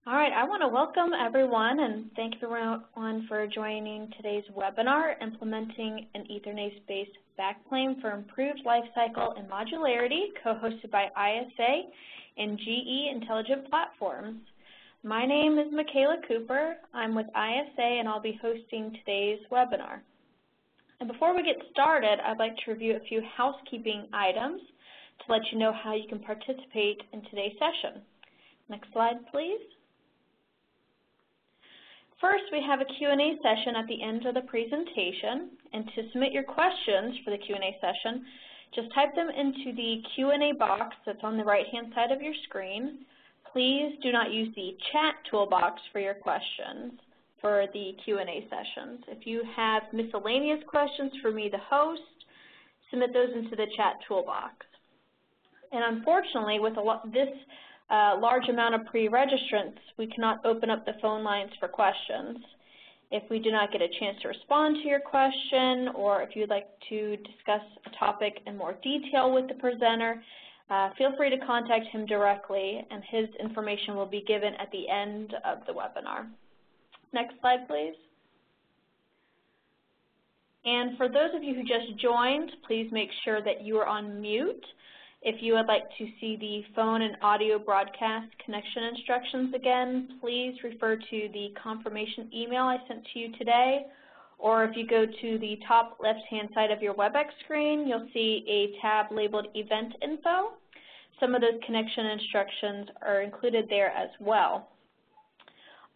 All right, I want to welcome everyone and thank everyone for joining today's webinar, Implementing an Ethernet-Based Backplane for Improved Lifecycle and Modularity, co-hosted by ISA and GE Intelligent Platforms. My name is Michaela Cooper. I'm with ISA and I'll be hosting today's webinar. And before we get started, I'd like to review a few housekeeping items to let you know how you can participate in today's session. Next slide, please. First, we have a Q&A session at the end of the presentation, and to submit your questions for the Q&A session, just type them into the Q&A box that's on the right-hand side of your screen. Please do not use the chat toolbox for your questions for the Q&A sessions. If you have miscellaneous questions for me, the host, submit those into the chat toolbox. And unfortunately, with this large amount of pre-registrants, we cannot open up the phone lines for questions. If we do not get a chance to respond to your question, or if you'd like to discuss a topic in more detail with the presenter, feel free to contact him directly, and his information will be given at the end of the webinar. Next slide, please. And for those of you who just joined, please make sure that you are on mute. If you would like to see the phone and audio broadcast connection instructions again, please refer to the confirmation email I sent to you today, or if you go to the top left-hand side of your WebEx screen, you'll see a tab labeled Event Info. Some of those connection instructions are included there as well.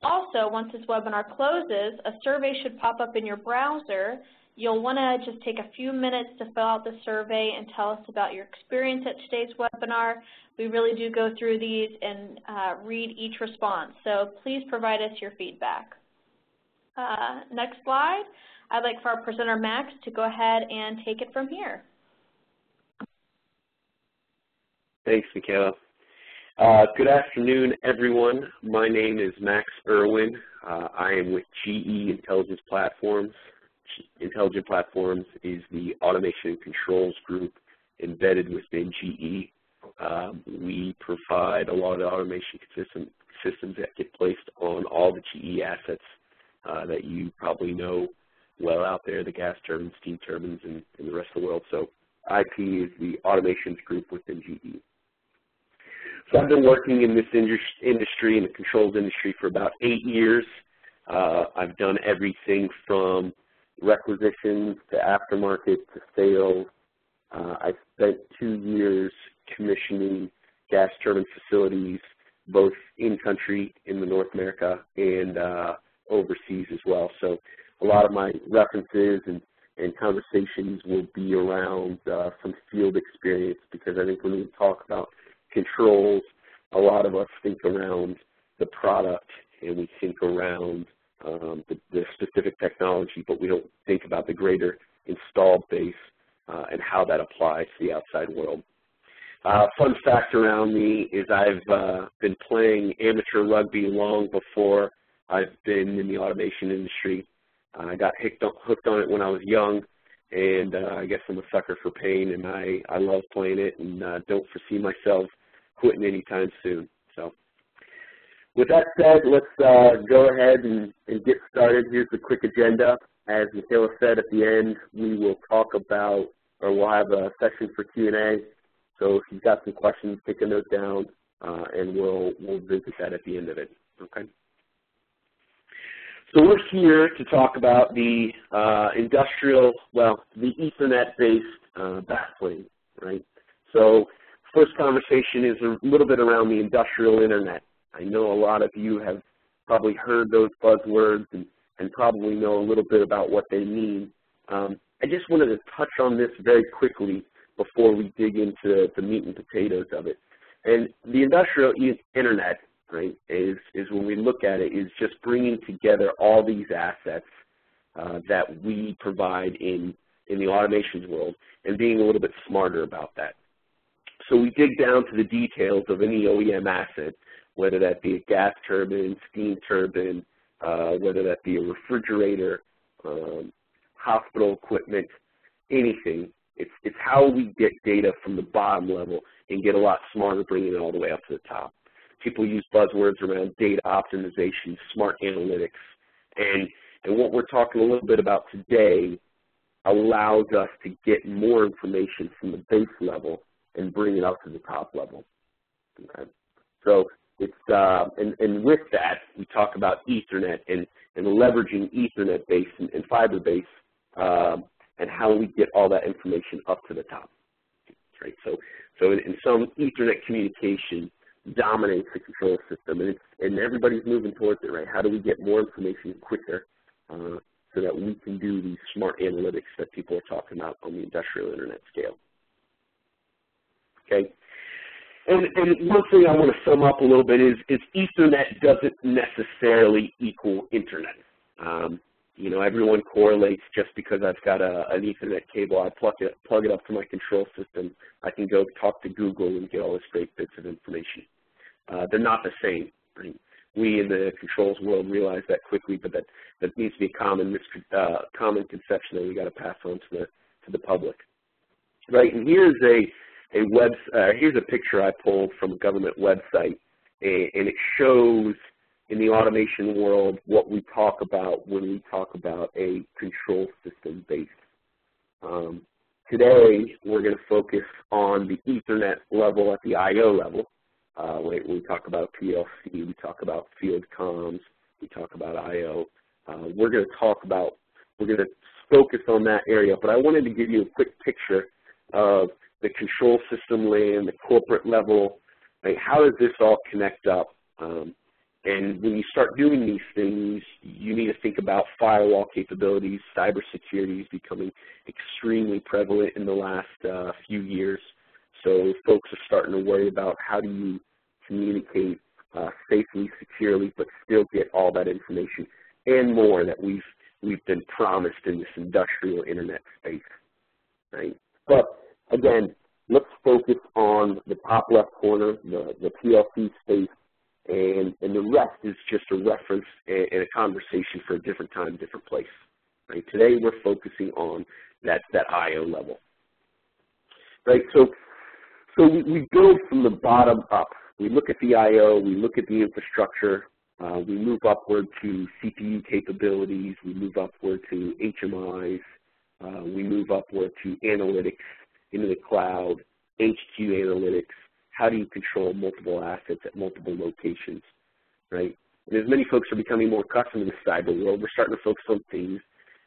Also, once this webinar closes, a survey should pop up in your browser. You'll want to just take a few minutes to fill out the survey and tell us about your experience at today's webinar. We really do go through these and read each response, so please provide us your feedback. Next slide. I'd like for our presenter, Max, to go ahead and take it from here. Thanks, Michaela. Good afternoon, everyone. My name is Max Erwin. I am with GE Intelligent Platforms. Intelligent Platforms is the automation and controls group embedded within GE. We provide a lot of automation systems that get placed on all the GE assets that you probably know well out there, the gas turbines, steam turbines, and the rest of the world. So IP is the automations group within GE. So I've been working in this industry, in the controls industry, for about 8 years. I've done everything from requisitions to aftermarket to sales. I spent 2 years commissioning gas turbine facilities, both in-country in the North America and overseas as well. So a lot of my references and conversations will be around some field experience, because I think when we talk about controls, a lot of us think around the product and we think around the specific technology, but we don't think about the greater installed base and how that applies to the outside world. Fun fact around me is I've been playing amateur rugby long before I've been in the automation industry. I got hooked on it when I was young, and I guess I'm a sucker for pain, and I love playing it, and don't foresee myself quitting anytime soon. So, with that said, let's go ahead and get started. Here's the quick agenda. As Michaela said, at the end, we will talk about, or we'll have a session for Q&A. So if you've got some questions, take a note down, and we'll visit that at the end of it. Okay. So we're here to talk about the the Ethernet-based backplane, right? So first conversation is a little bit around the industrial internet. I know a lot of you have probably heard those buzzwords and probably know a little bit about what they mean. I just wanted to touch on this very quickly before we dig into the meat and potatoes of it. And the industrial internet, right, is when we look at it, is just bringing together all these assets that we provide in the automations world and being a little bit smarter about that. So we dig down to the details of any OEM asset, whether that be a gas turbine, steam turbine, whether that be a refrigerator, hospital equipment, anything. It's how we get data from the bottom level and get a lot smarter, bringing it all the way up to the top. people use buzzwords around data optimization, smart analytics, and what we're talking a little bit about today allows us to get more information from the base level and bring it up to the top level. Okay? So it's and with that, we talk about Ethernet and leveraging Ethernet base and fiber base and how we get all that information up to the top. Right? So in some, Ethernet communication dominates the control system, and everybody's moving towards it. Right? How do we get more information quicker so that we can do these smart analytics that people are talking about on the industrial internet scale? Okay. And one thing I want to sum up a little bit is Ethernet doesn't necessarily equal Internet. You know, everyone correlates just because I've got an Ethernet cable, I plug it up to my control system, I can go talk to Google and get all this great bits of information. They're not the same. Right? We in the controls world realize that quickly, but that needs to be a common conception that we got to pass on to the public. Right, and here's here's a picture I pulled from a government website, and it shows in the automation world what we talk about when we talk about a control system base. Today, we're going to focus on the Ethernet level at the I/O level. When we talk about PLC, we talk about field comms, we talk about I/O. We're going to focus on that area, but I wanted to give you a quick picture of the control system land, the corporate level, right? How does this all connect up? And when you start doing these things, you need to think about firewall capabilities. Cybersecurity is becoming extremely prevalent in the last few years. So folks are starting to worry about how do you communicate safely, securely, but still get all that information and more that we've been promised in this industrial internet space, right? But again, let's focus on the top left corner, the PLC space, and the rest is just a reference and a conversation for a different time, different place. Right? Today we're focusing on that I/O level. Right? So we go from the bottom up. We look at the I/O, we look at the infrastructure, we move upward to CPU capabilities, we move upward to HMIs, we move upward to analytics into the cloud, HQ analytics. How do you control multiple assets at multiple locations, right? And as many folks are becoming more accustomed to the cyber world, we're starting to focus on things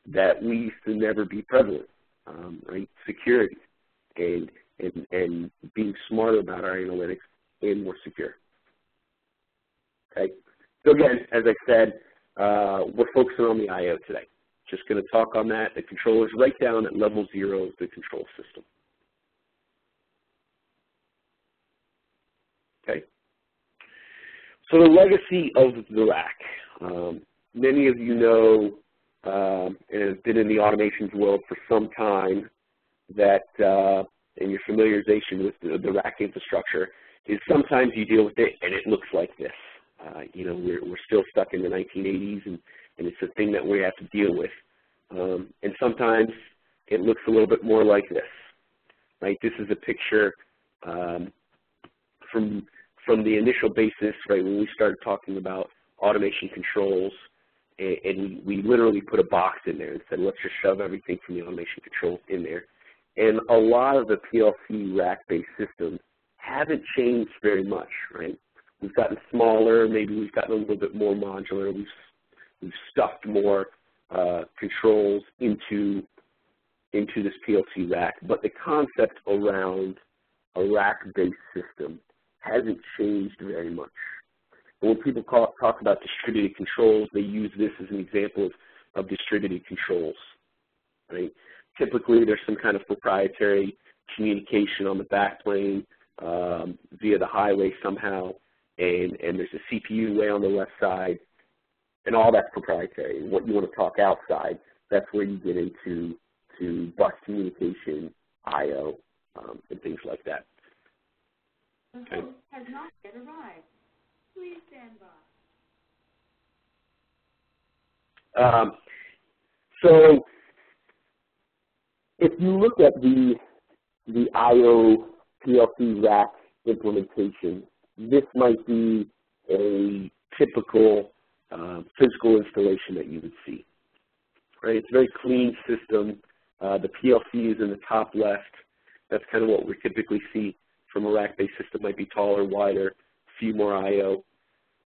that we used to never be prevalent, right? Security and being smarter about our analytics and more secure. Okay. So again, as I said, we're focusing on the I/O today. Just going to talk on that. The controller is right down at level 0 of the control system. Okay. So the legacy of the rack. Many of you know and have been in the automations world for some time that in your familiarization with the rack infrastructure is sometimes you deal with it and it looks like this. You know, we're still stuck in the 1980s and it's a thing that we have to deal with. And sometimes it looks a little bit more like this. Right? This is a picture from the initial basis, right, when we started talking about automation controls, and we literally put a box in there and said, let's just shove everything from the automation controls in there. And a lot of the PLC rack-based systems haven't changed very much, right? We've gotten smaller, maybe we've gotten a little bit more modular, we've stuffed more controls into this PLC rack, but the concept around a rack-based system hasn't changed very much. And when people talk about distributed controls, they use this as an example of distributed controls, right? Typically, there's some kind of proprietary communication on the backplane via the highway somehow, and there's a CPU way on the left side, and all that's proprietary. And what you want to talk outside, that's where you get into bus communication, I/O, and things like that. The host has not yet arrived. Please stand by. So if you look at the I/O PLC rack implementation, this might be a typical physical installation that you would see. Right? It's a very clean system. The PLC is in the top left. That's kind of what we typically see from a rack-based system. Might be taller, wider, a few more I/O.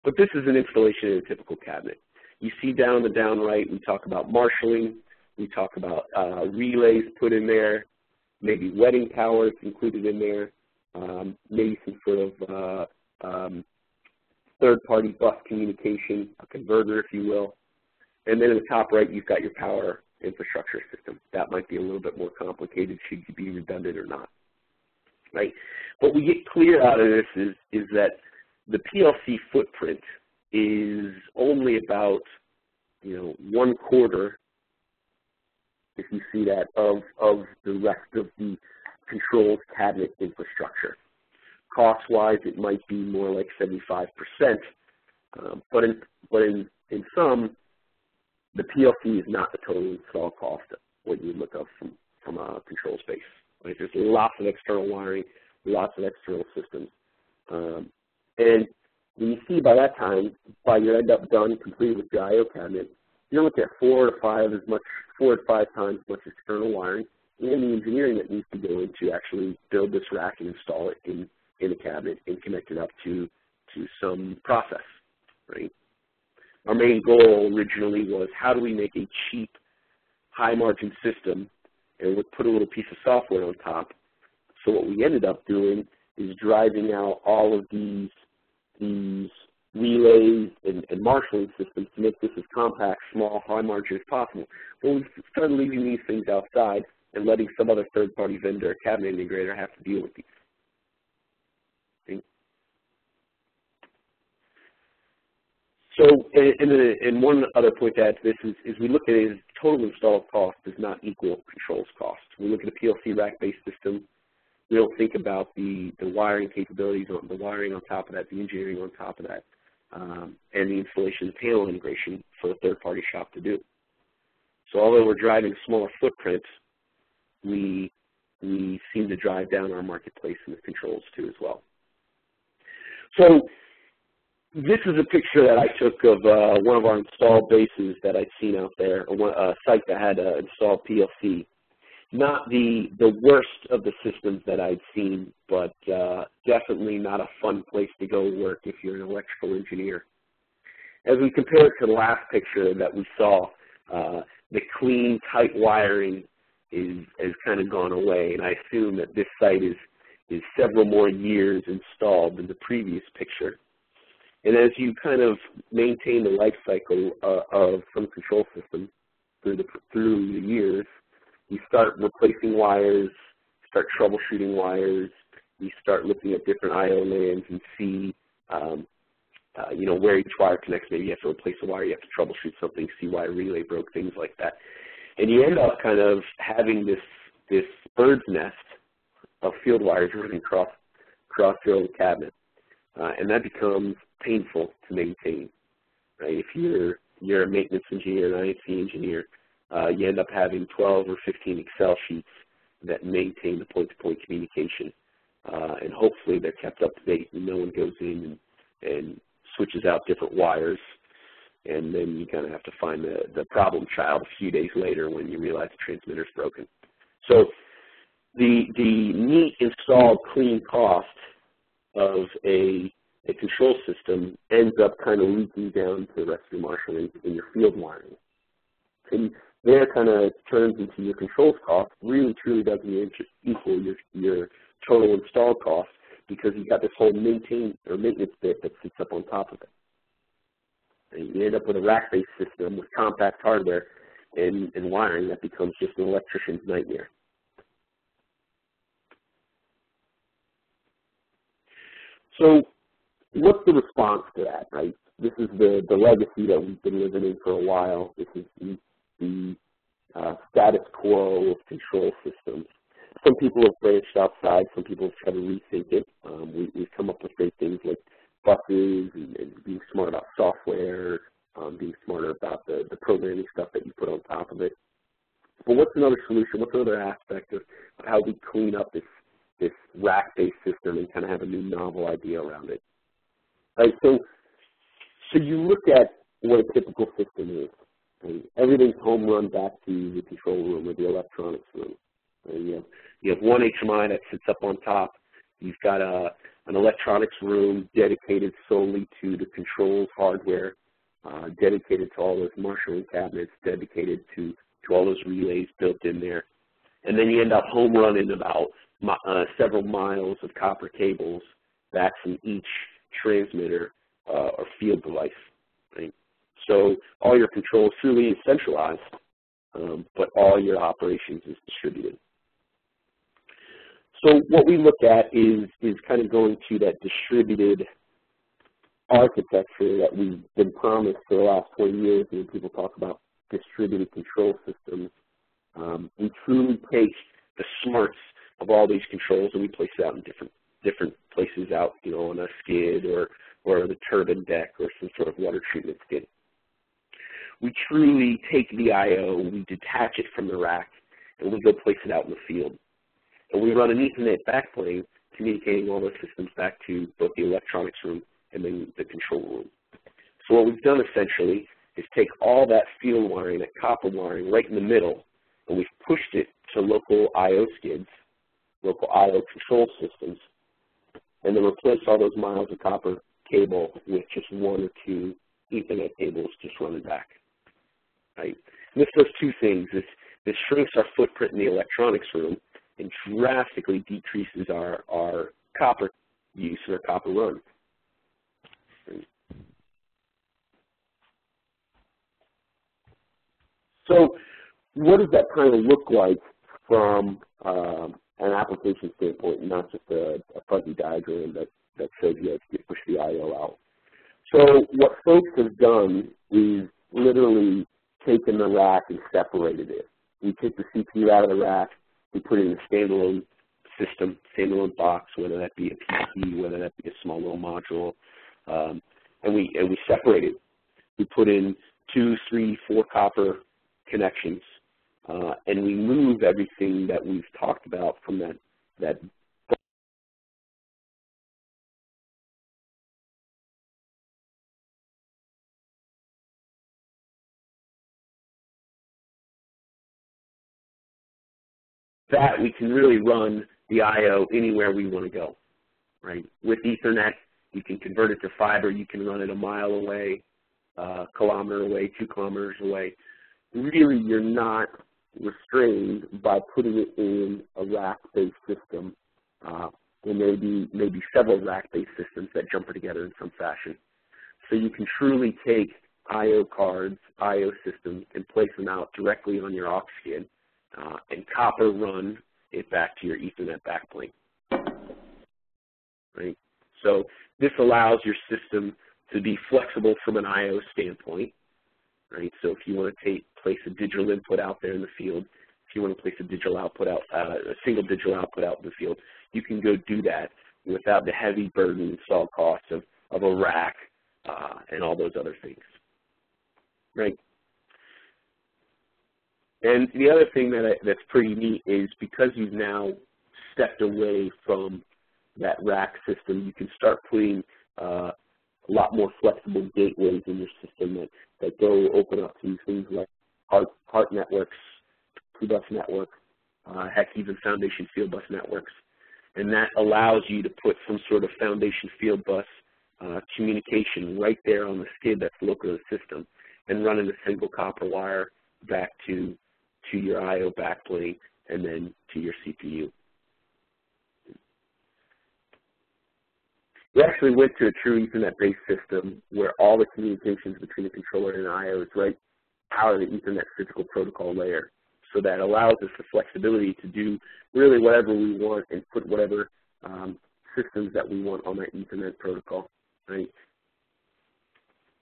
But this is an installation in a typical cabinet. You see down on the down right, we talk about marshalling. We talk about relays put in there, maybe wetting towers included in there, maybe some sort of third-party bus communication, a converter, if you will. And then in the top right, you've got your power infrastructure system. That might be a little bit more complicated should you be redundant or not, right? What we get clear out of this is that the PLC footprint is only about, 1/4, if you see that, of the rest of the controls cabinet infrastructure. Cost-wise, it might be more like 75%, but in sum, the PLC is not the total install cost of what you would look up from a control space. Right? There's lots of external wiring, lots of external systems. And when you see by that time, by your end up done, completed with your I/O cabinet, you're looking at 4 to 5 times as much external wiring and the engineering that needs to go into actually build this rack and install it in a cabinet and connect it up to some process, right? Our main goal originally was how do we make a cheap, high-margin system and we'll put a little piece of software on top. So what we ended up doing is driving out all of these relays and marshalling systems to make this as compact, small, high-margin as possible. But we started leaving these things outside and letting some other third-party vendor, cabinet integrator, have to deal with these. So, and one other point to add to this is we look at it as total installed cost does not equal controls cost. We look at a PLC rack-based system. We don't think about the wiring capabilities, the wiring on top of that, the engineering on top of that, and the installation and panel integration for a third-party shop to do. So although we're driving a smaller footprint, we seem to drive down our marketplace in the controls too as well. So this is a picture that I took of one of our installed bases that I'd seen out there, a site that had an installed PLC. Not the worst of the systems that I'd seen, but definitely not a fun place to go work if you're an electrical engineer. As we compare it to the last picture that we saw, the clean, tight wiring has kind of gone away, and I assume that this site is several more years installed than the previous picture. And as you kind of maintain the life cycle of some control system through the years, you start replacing wires, start troubleshooting wires, you start looking at different I/O lanes and see, where each wire connects. Maybe you have to replace a wire, you have to troubleshoot something, see why a relay broke, things like that. And you end up kind of having this bird's nest of field wires running across your old cabinet. And that becomes painful to maintain, right? If you're a maintenance engineer, an INC engineer, you end up having 12 or 15 Excel sheets that maintain the point-to-point communication. And hopefully they're kept up to date and no one goes in and switches out different wires. And then you kind of have to find the problem child a few days later when you realize the transmitter's broken. So the neat installed clean cost of a control system ends up kind of leaking down to the rest of your marshalling in your field wiring. And there kind of turns into your controls cost, really truly doesn't equal your total installed cost because you've got this whole maintenance bit that sits up on top of it. And you end up with a rack-based system with compact hardware and wiring that becomes just an electrician's nightmare. So what's the response to that, right? This is the legacy that we've been living in for a while. This is the status quo of control systems. Some people have branched outside. Some people have tried to rethink it. We've come up with great things like buses and being smart about software, being smarter about the programming stuff that you put on top of it. But what's another solution? What's another aspect of how we clean up this rack-based system and kind of have a new novel idea around it? Right? So you look at what a typical system is. Right? Everything's home run back to the control room or the electronics room. Right? You have one HMI that sits up on top. You've got an electronics room dedicated solely to the controls hardware, dedicated to all those marshalling cabinets, dedicated to all those relays built in there. And then you end up home running about several miles of copper cables back from each transmitter or field device. Right? So all your control truly is centralized, but all your operations is distributed. So what we look at is kind of going to that distributed architecture that we've been promised for the last 20 years when people talk about distributed control systems. We truly take the smarts of all these controls and we place it out in different places out, on a skid or the turbine deck or some sort of water treatment skid. We truly take the I/O, we detach it from the rack, and we go place it out in the field. And we run an Ethernet backplane communicating all those systems back to both the electronics room and then the control room. So what we've done essentially is take all that field wiring, that copper wiring right in the middle, and we've pushed it to local I/O skids, local I/O control systems, and then replace all those miles of copper cable with just one or two Ethernet cables just running back. Right? And this does two things. This shrinks our footprint in the electronics room and drastically decreases our copper use and our copper run. So what does that kind of look like from an application standpoint, not just a fuzzy diagram that shows you how to push the I/O out? So what folks have done is literally taken the rack and separated it. We take the CPU out of the rack, we put it in a standalone system, standalone box, whether that be a PC, whether that be a small little module, and we separate it. We put in 2, 3, 4 copper connections, and we move everything that we've talked about from that that we can really run the I/O anywhere we want to go, right? With Ethernet, you can convert it to fiber. You can run it a mile away, a kilometer away, 2 kilometers away. Really, you're not restrained by putting it in a rack-based system. There may be several rack-based systems that jumper together in some fashion. So you can truly take I/O cards, I/O systems, and place them out directly on your aux skid, and copper run it back to your Ethernet backplane. Right? So this allows your system to be flexible from an I/O standpoint. Right? So if you want to place a digital input out there in the field, if you want to place a digital output out, a single digital output out in the field, you can go do that without the heavy burden install costs of a rack and all those other things. Right? And the other thing that's pretty neat is because you've now stepped away from that rack system, you can start putting a lot more flexible gateways in your system that go open up to things like HART networks, 2-bus network, heck, even foundation field bus networks. And that allows you to put some sort of foundation field bus communication right there on the skid that's local to the system and running a single copper wire back to your I/O backplane and then to your CPU. We actually went to a true Ethernet-based system where all the communications between the controller and the I/O is right out of the Ethernet physical protocol layer. So that allows us the flexibility to do really whatever we want and put whatever systems that we want on that Ethernet protocol. Right?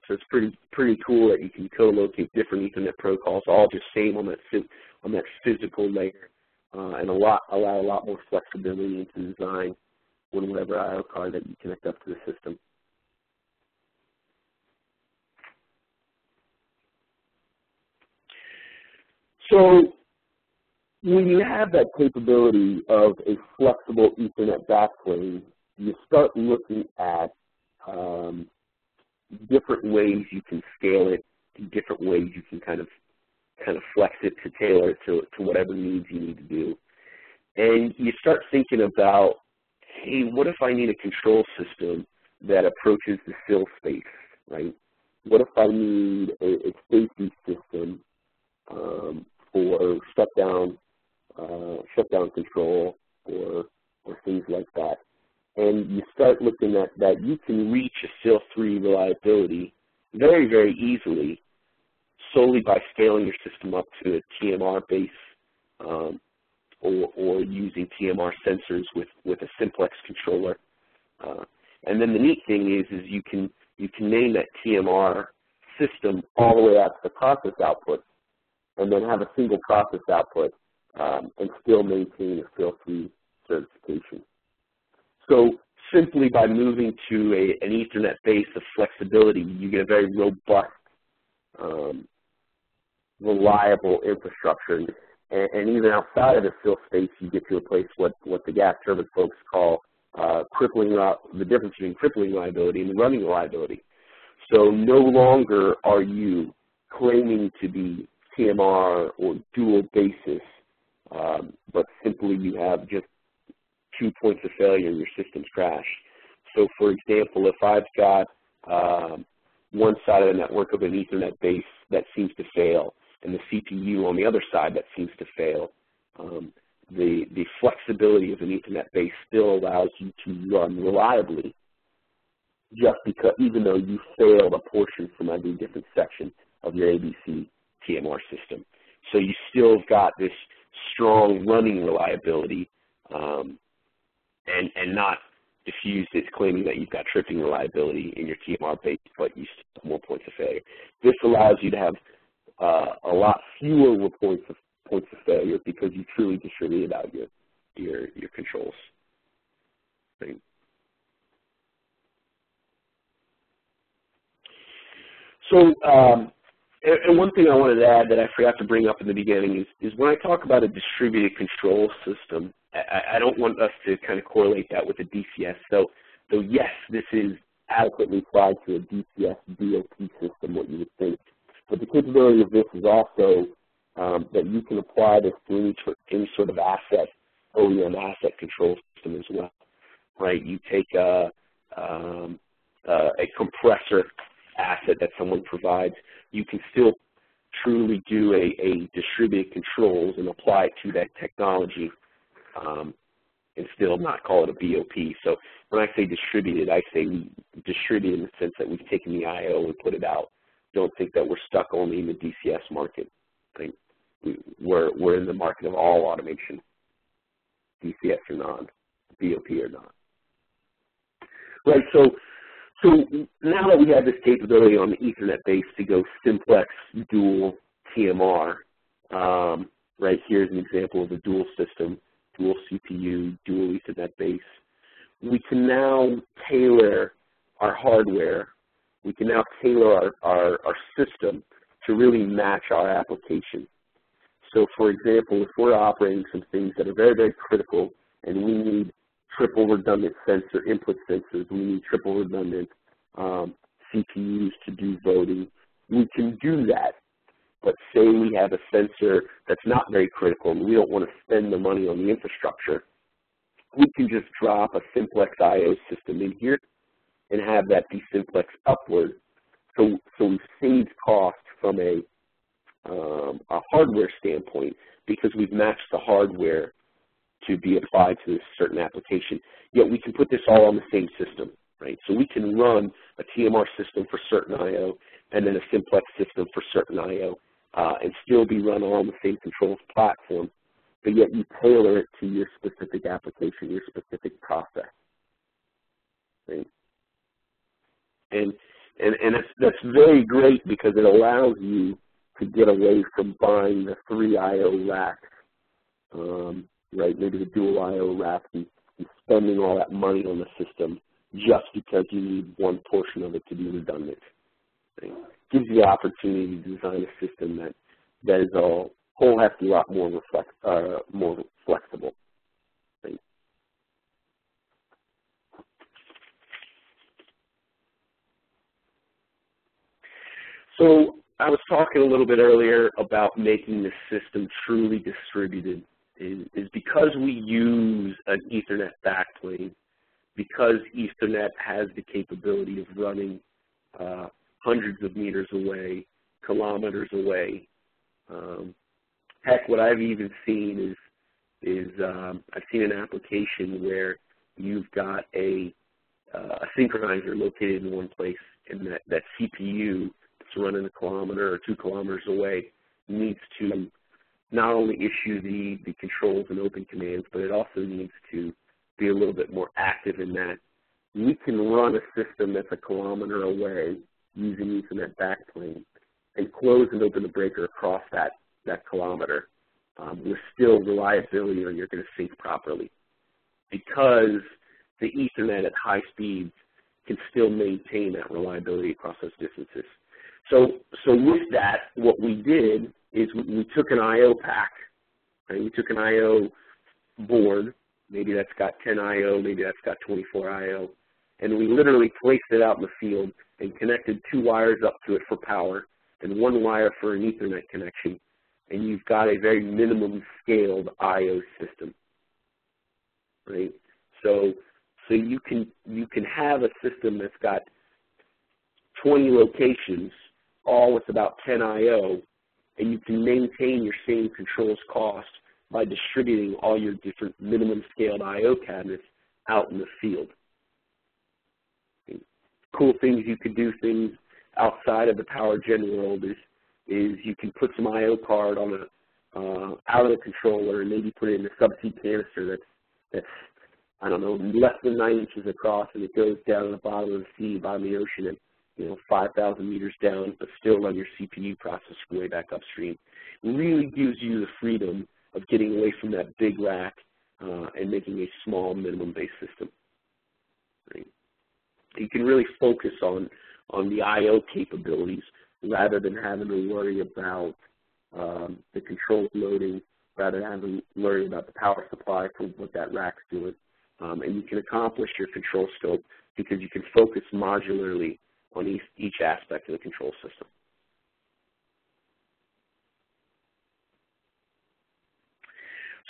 So it's pretty cool that you can co-locate different Ethernet protocols, all just same on that physical layer, and allow a lot more flexibility into design with whatever I/O card that you connect up to the system. So when you have that capability of a flexible Ethernet backplane, you start looking at different ways you can scale it, different ways you can kind of flex it to tailor it to whatever needs you need to do. And you start thinking about, hey, what if I need a control system that approaches the fill space, right? What if I need a safety system for shutdown control or things like that? And you start looking at that you can reach a SIL3 reliability very, very easily solely by scaling your system up to a TMR base or using TMR sensors with a simplex controller. And then the neat thing is you can name that TMR system all the way out to the process output and then have a single process output and still maintain a SIL3 certification. So simply by moving to an Ethernet base of flexibility, you get a very robust, reliable infrastructure. And even outside of the fill space, you get to a place what the gas turbine folks call the difference between crippling reliability and running reliability. So no longer are you claiming to be TMR or dual basis, but simply you have just 2 points of failure and your system's crashed. So for example, if I've got one side of the network of an Ethernet base that seems to fail and the CPU on the other side that seems to fail, the flexibility of an Ethernet base still allows you to run reliably, just because even though you failed a portion from every different section of your ABC TMR system. So you still have got this strong running reliability and not diffused it claiming that you've got tripping reliability in your TMR base, but you still have more points of failure. This allows you to have a lot fewer points of failure because you truly distributed out your controls. Right. So, and one thing I wanted to add that I forgot to bring up in the beginning is when I talk about a distributed control system, I don't want us to kind of correlate that with a DCS. So yes, this is adequately applied to a DCS DOP system, what you would think. But the capability of this is also that you can apply this to any sort of OEM asset control system as well, right? You take a compressor asset that someone provides, you can still truly do a distributed controls and apply it to that technology and still not call it a BOP. So when I say distributed, I say we distributed in the sense that we've taken the I/O and put it out. Don't think that we're stuck only in the DCS market. I think we're in the market of all automation, DCS or non, BOP or not. Right, so now that we have this capability on the Ethernet base to go simplex dual TMR, right, here's an example of a dual system, dual CPU, dual Ethernet base. We can now tailor our hardware. We can now tailor our system to really match our application. So for example, if we're operating some things that are very, very critical and we need triple redundant sensor input sensors, we need triple redundant CPUs to do voting, we can do that. But say we have a sensor that's not very critical and we don't want to spend the money on the infrastructure, we can just drop a simplex I/O system in here and have that be simplex upward. So we've saved cost from a hardware standpoint because we've matched the hardware to be applied to this certain application. Yet we can put this all on the same system, right? So we can run a TMR system for certain I/O and then a simplex system for certain I/O and still be run all on the same controls platform, but yet you tailor it to your specific application, your specific process, right? And that's very great because it allows you to get away from buying the 3 I/O racks, right? Maybe the dual I/O rack and spending all that money on the system just because you need one portion of it to be redundant. Right? Gives you the opportunity to design a system that is a whole hefty lot more flexible. Right? So I was talking a little bit earlier about making the system truly distributed is because we use an Ethernet backplane, because Ethernet has the capability of running hundreds of meters away, kilometers away. Heck, what I've even seen is I've seen an application where you've got a synchronizer located in one place, and that CPU that's running a kilometer or 2 kilometers away needs to not only issue the controls and open commands, but it also needs to be a little bit more active in that. We can run a system that's a kilometer away using Ethernet backplane and close and open the breaker across that kilometer with still reliability, or you're going to sync properly, because the Ethernet at high speeds can still maintain that reliability across those distances. So with that, what we did is we took an I/O pack, right? We took an I/O board, maybe that's got 10 I/O, maybe that's got 24 I/O, and we literally placed it out in the field and connected 2 wires up to it for power and 1 wire for an Ethernet connection, and you've got a very minimum scaled I/O system, right? So you can have a system that's got 20 locations, all with about 10 I/O, and you can maintain your same controls cost by distributing all your different minimum scaled I/O cabinets out in the field. Okay. Cool things you could do, things outside of the power gen world, is you can put some I/O card on out of the controller and maybe put it in a subsea canister that's I don't know, less than 9 inches across, and it goes down to the bottom of the sea, bottom of the ocean, at 5,000 meters down, but still run your CPU process way back upstream. It really gives you the freedom of getting away from that big rack and making a small minimum-based system. Right? You can really focus on the I/O capabilities rather than having to worry about the controls loading, rather than having to worry about the power supply for what that rack's doing. And you can accomplish your control scope because you can focus modularly on each aspect of the control system.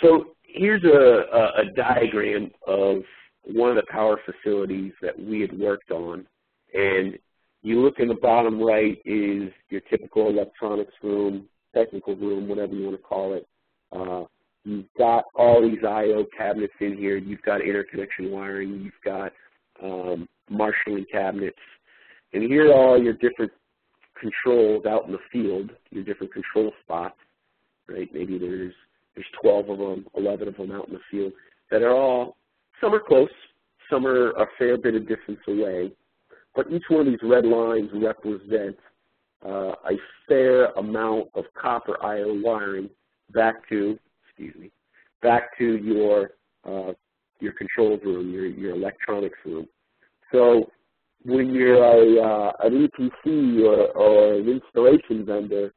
So here's a diagram of one of the power facilities that we had worked on. And you look in the bottom right is your typical electronics room, technical room, whatever you want to call it. You've got all these I/O cabinets in here. You've got interconnection wiring. You've got marshalling cabinets. And here are all your different controls out in the field, your different control spots, right? Maybe there's 12 of them, 11 of them out in the field that are all, some are close, some are a fair bit of distance away. But each one of these red lines represents a fair amount of copper I/O wiring back to your controls room, your electronics room. So when you're an EPC or an installation vendor,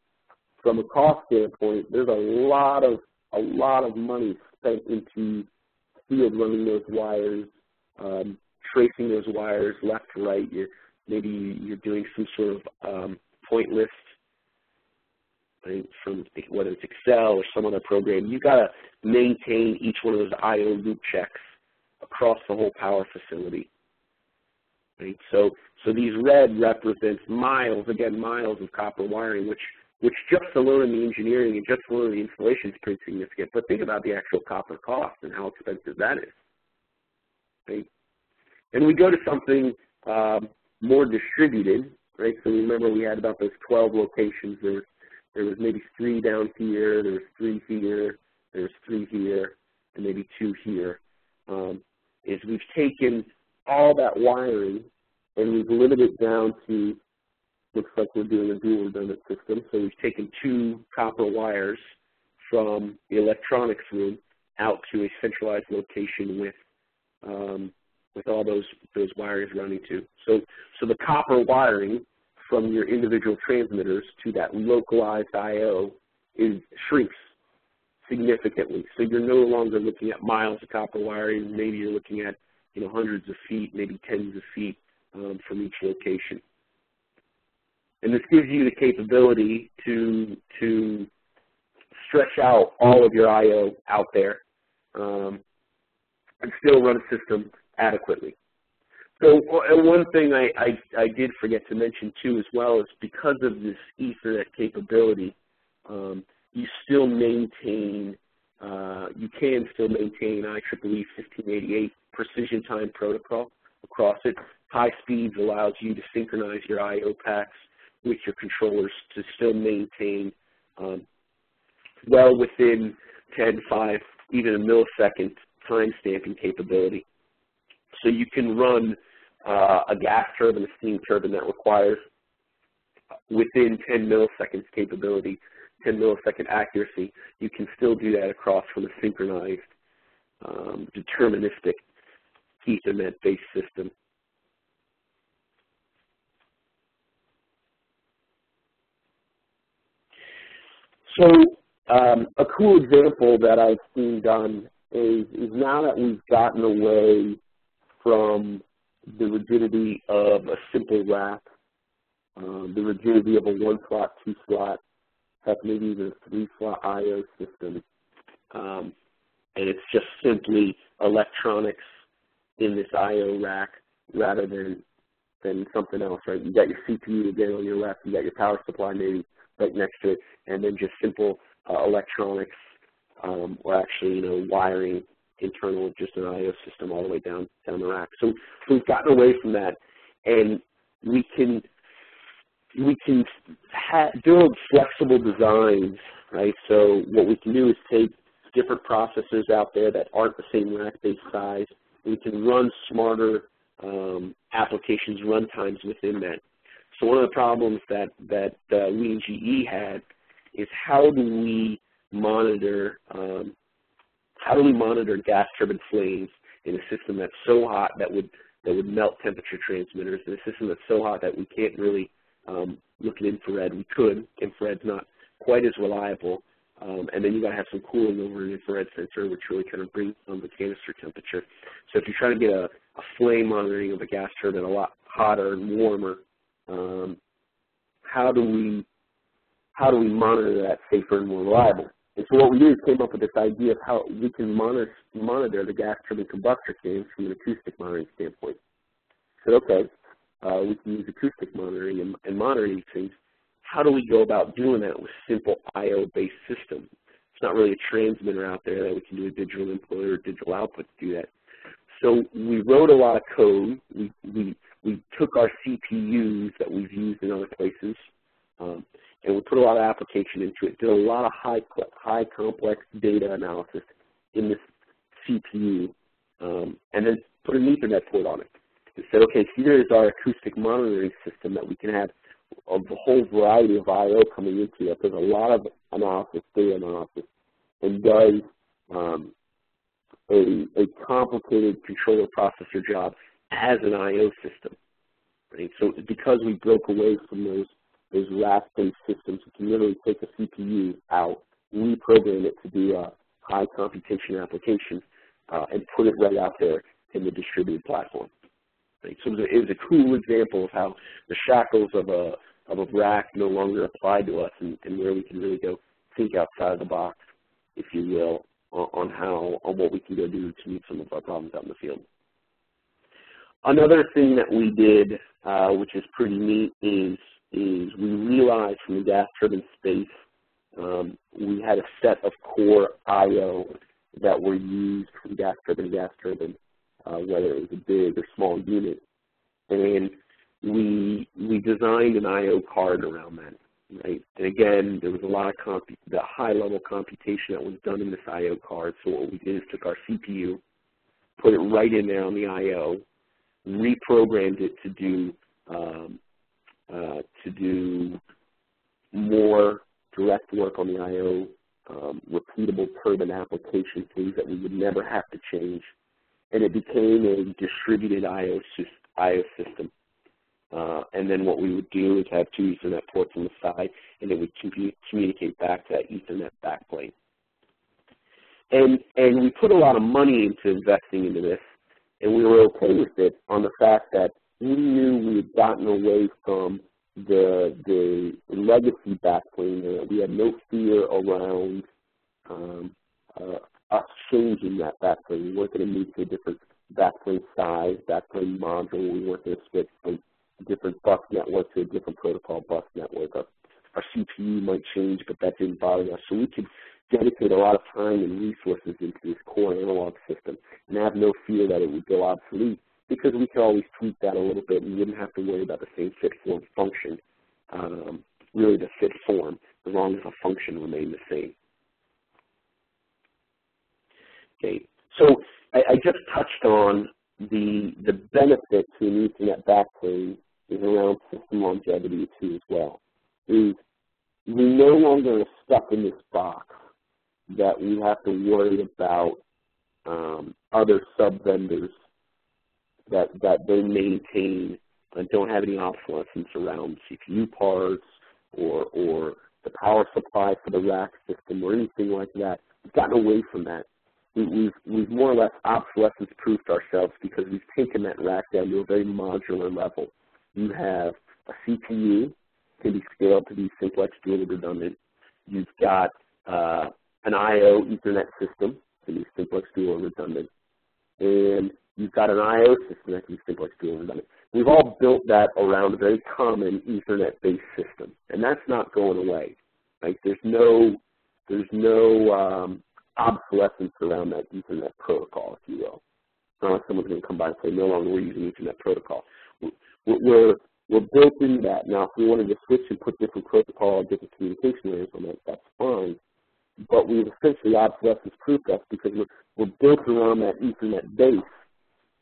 from a cost standpoint, there's a lot of money spent into field running those wires, tracing those wires left to right. Maybe you're doing some sort of point list, right, from whether it's Excel or some other program. You've got to maintain each one of those I/O loop checks across the whole power facility. Right? So these red represents miles, again, miles of copper wiring, which just alone in the engineering and just alone in the installation is pretty significant. But think about the actual copper cost and how expensive that is. Right? And we go to something more distributed, right? So remember we had about those 12 locations. There was maybe 3 down here, there was 3 here, there was 3 here, and maybe 2 here. Is we've taken all that wiring and we've limited it down to, looks like we're doing a dual redundant system. So we've taken 2 copper wires from the electronics room out to a centralized location with all those wires running to. So the copper wiring from your individual transmitters to that localized I/O shrinks significantly. So you're no longer looking at miles of copper wiring. Maybe you're looking at hundreds of feet, maybe tens of feet from each location. And this gives you the capability to stretch out all of your I/O out there and still run a system adequately. So one thing I did forget to mention too as well is because of this Ethernet capability, you still maintain, you can still maintain IEEE 1588 precision time protocol across it. High speeds allows you to synchronize your I/O packs with your controllers to still maintain well within 10, 5, even a millisecond time stamping capability. So you can run a gas turbine, a steam turbine that requires within 10 milliseconds capability, 10 millisecond accuracy. You can still do that across from a synchronized, deterministic Ethernet-based system. So a cool example that I've seen done is now that we've gotten away from the rigidity of a simple rack, the rigidity of a 1-slot, 2-slot, heck, maybe even a 3-slot I/O system, and it's just simply electronics in this I/O rack rather than something else, right? You got your CPU again on your left, you got your power supply maybe right next to it, and then just simple electronics, or actually, you know, wiring internal of just an I/O system all the way down the rack. So we've gotten away from that, and we can build flexible designs, right? So what we can do is take different processors out there that aren't the same rack-based size. We can run smarter applications runtimes within that. So one of the problems that we in GE had is how do we monitor gas turbine flames in a system that's so hot that would melt temperature transmitters, in a system that's so hot that we can't really look at infrared. We could. Infrared's not quite as reliable. And then you got to have some cooling over an infrared sensor, which really kind of brings down the canister temperature. So if you're trying to get a flame monitoring of a gas turbine a lot hotter and warmer, how do we monitor that safer and more reliable? And so what we did is came up with this idea of how we can monitor the gas turbine combustor cams from an acoustic monitoring standpoint. So okay, we can use acoustic monitoring and monitor these things. How do we go about doing that with simple I/O-based systems? It's not really a transmitter out there that we can do a digital input or digital output to do that. So we wrote a lot of code. We took our CPUs that we've used in other places, and we put a lot of application into it, did a lot of high complex data analysis in this CPU, and then put an Ethernet port on it. We said, okay, here is our acoustic monitoring system that we can have of a whole variety of I/O coming into it. There's a lot of analysis, data analysis, and does a complicated controller processor job as an I/O system. Right? So because we broke away from those rack-based systems, we can literally take a CPU out, reprogram it to do a high computation application, and put it right out there in the distributed platform. Right? So it was a cool example of how the shackles of a rack no longer apply to us, and where we can really go think outside the box, if you will, on what we can go do to meet some of our problems out in the field. Another thing that we did, which is pretty neat, is we realized from the gas turbine space we had a set of core I/O that were used from gas turbine to gas turbine, whether it was a big or small unit, and we designed an I/O card around that. Right, and again, there was a lot of the high-level computation that was done in this I/O card. So what we did is took our CPU, put it right in there on the I/O, reprogrammed it to do more direct work on the I/O, repeatable turbine application things that we would never have to change, and it became a distributed I/O system. And then what we would do is have 2 Ethernet ports on the side, and then we communicate back to that Ethernet backplane. And we put a lot of money into investing into this, and we were okay with it on the fact that we knew we had gotten away from the legacy backplane, we had no fear around us changing that backplane. We weren't going to move to a different backplane size, backplane module. We weren't going to switch from a different bus network to a different protocol bus network. Our CPU might change, but that didn't bother us. So we could dedicate a lot of time and resources into this core analog system and have no fear that it would go obsolete, because we could always tweak that a little bit and wouldn't have to worry about the same fit, form, function, really the fit form, as long as the function remained the same. Okay, so I just touched on the benefit to an Ethernet backplane is around system longevity too as well. Is we no longer are stuck in this box that we have to worry about other sub-vendors that they maintain and don't have any obsolescence around CPU parts or the power supply for the rack system or anything like that. We've gotten away from that. We've more or less obsolescence-proofed ourselves because we've taken that rack down to a very modular level. You have a CPU, can be scaled to be simplex, dual redundant. You've got an I/O Ethernet system, can be simplex, dual redundant. And you've got an I/O system that can be simplex, dual redundant. We've all built that around a very common Ethernet-based system, and that's not going away. Right? There's no obsolescence around that Ethernet protocol, if you will. It's not like someone's going to come by and say, no longer we're using Ethernet protocol. We're built into that. Now, if we wanted to switch and put different protocol, different communication layers on that, that's fine. But we've essentially obsolescence-proofed us because we're built around that Ethernet base,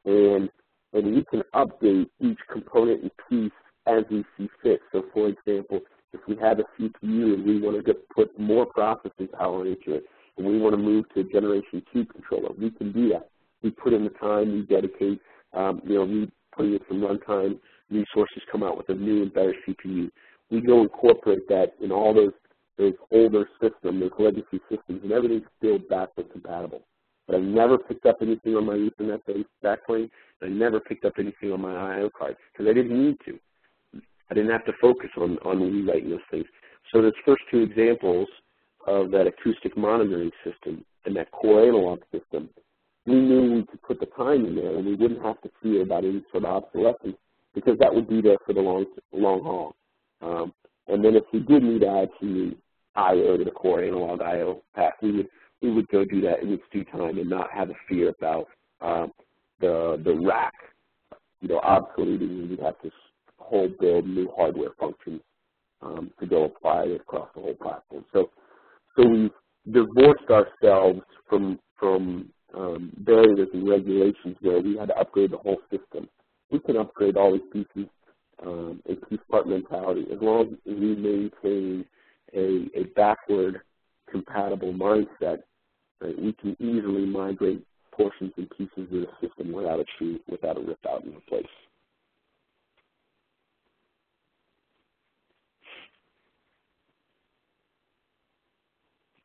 and we can update each component and piece as we see fit. So, for example, if we have a CPU and we want to put more processing power into it, and we want to move to a Generation 2 controller, we can do that. We put in the time, we dedicate, we put in some runtime resources, come out with a new and better CPU. We go incorporate that in all those older systems, those legacy systems, and everything's still backward compatible. But I never picked up anything on my Ethernet-based backplane, and I never picked up anything on my I/O cards because I didn't need to. I didn't have to focus on rewriting those things. So those first two examples of that acoustic monitoring system and that core analog system, we knew we could put the time in there and we wouldn't have to fear about any sort of obsolescence because that would be there for the long haul. And then if we did need to add some I/O to the core analog I/O path, we would go do that in its due time and not have a fear about the rack, obsoleting, and we'd have to whole build new hardware functions to go apply it across the whole platform. So we've divorced ourselves from barriers and regulations where we had to upgrade the whole system. We can upgrade all these pieces and piece part mentality as long as we maintain a backward compatible mindset. Right? We can easily migrate portions and pieces of the system without a rip out and replace.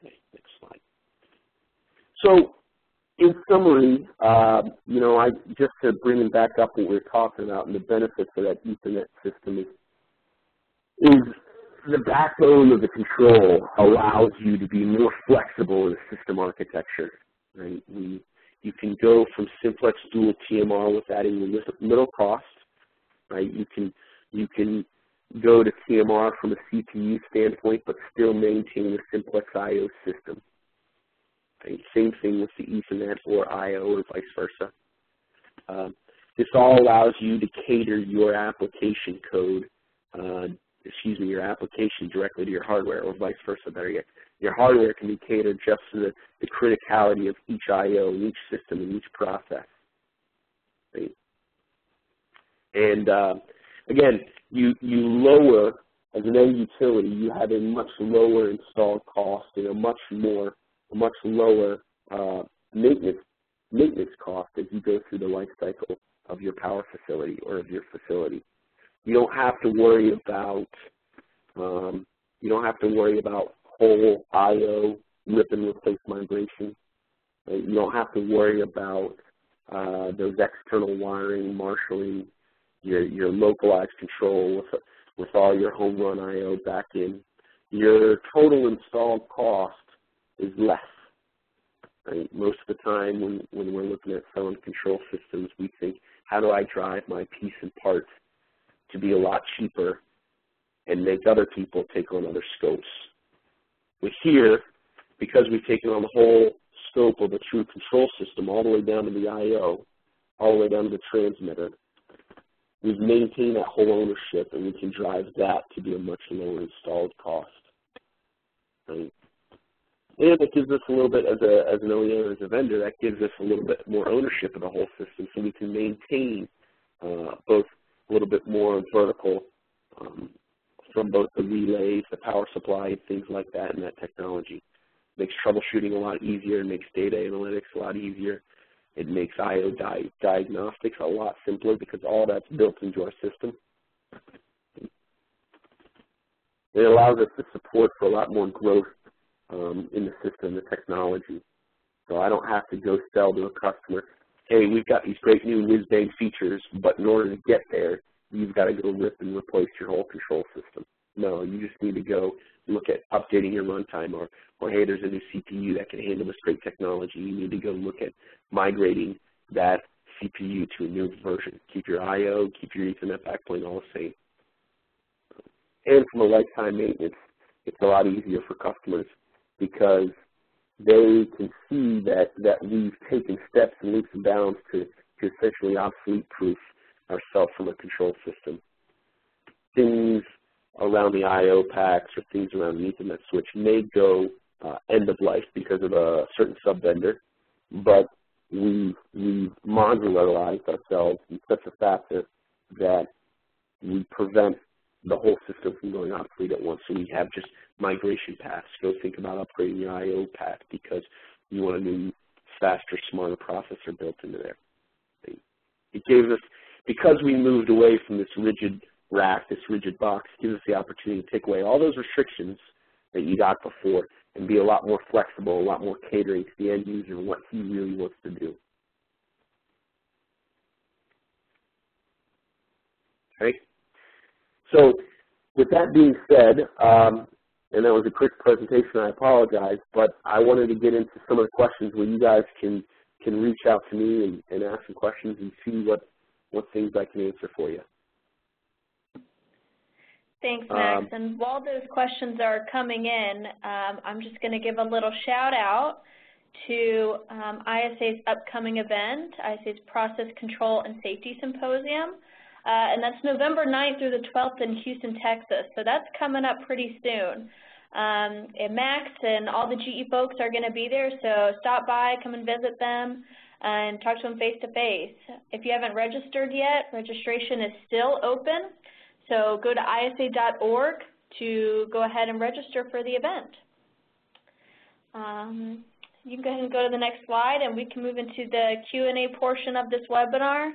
Next slide. So, in summary, just to bring it back up what we were talking about and the benefits of that Ethernet system is the backbone of the control allows you to be more flexible in the system architecture. Right? You can go from simplex dual TMR with adding the middle cost. Right? You can go to TMR from a CPU standpoint, but still maintain a simplex I/O system. Right? Same thing with the Ethernet or I/O or vice versa. This all allows you to cater your application code, your application directly to your hardware, or vice versa. Better yet, your hardware can be catered just to the criticality of each I/O, in each system, in each process. Right? And again, you lower, as an end utility, you have a much lower installed cost and a much lower maintenance cost as you go through the life cycle of your power facility or of your facility. You don't have to worry about whole I/O rip and replace migration. Right? You don't have to worry about those external wiring, marshaling, your localized control with all your home run I/O back in, your total installed cost is less. Right? Most of the time when we're looking at selling control systems, we think, how do I drive my piece and parts to be a lot cheaper and make other people take on other scopes? But here, because we've taken on the whole scope of a true control system all the way down to the I/O, all the way down to the transmitter, we've maintained that whole ownership, and we can drive that to be a much lower installed cost. Right? And it gives us a little bit, as an OEM, as a vendor, that gives us a little bit more ownership of the whole system, so we can maintain both a little bit more vertical from both the relays, the power supply, and things like that, and that technology. It makes troubleshooting a lot easier. It makes data analytics a lot easier. It makes I/O diagnostics a lot simpler because all that's built into our system. It allows us to support for a lot more growth in the system, the technology. So I don't have to go sell to a customer, hey, we've got these great new whiz-bang features, but in order to get there, you've got to go rip and replace your whole control system. No, you just need to go look at updating your runtime, or hey, there's a new CPU that can handle this great technology. You need to go look at migrating that CPU to a new version. Keep your I/O, keep your Ethernet backplane all the same. And from a lifetime maintenance, it's a lot easier for customers because they can see that we've taken steps and leaps and bounds to essentially obsolete-proof ourselves from a control system. Things around the I/O packs or things around the Ethernet switch may go end of life because of a certain sub-vendor, but we've modularized ourselves in such a factor that we prevent the whole system from going obsolete at once. So we have just migration paths. Go think about upgrading your I/O pack because you want a new, faster, smarter processor built into there. It gave us, because we moved away from this rigid rack, this rigid box, it gives us the opportunity to take away all those restrictions that you got before and be a lot more flexible, a lot more catering to the end user and what he really wants to do. Okay? So with that being said, and that was a quick presentation, I apologize, but I wanted to get into some of the questions where you guys can reach out to me and ask some questions and see what things I can answer for you. Thanks, Max. And while those questions are coming in, I'm just going to give a little shout out to ISA's upcoming event, ISA's Process Control and Safety Symposium. And that's November 9th through the 12th in Houston, Texas. So that's coming up pretty soon. And Max and all the GE folks are going to be there, so stop by, come and visit them, and talk to them face-to-face. If you haven't registered yet, registration is still open. So go to isa.org to go ahead and register for the event. You can go ahead and go to the next slide, and we can move into the Q&A portion of this webinar.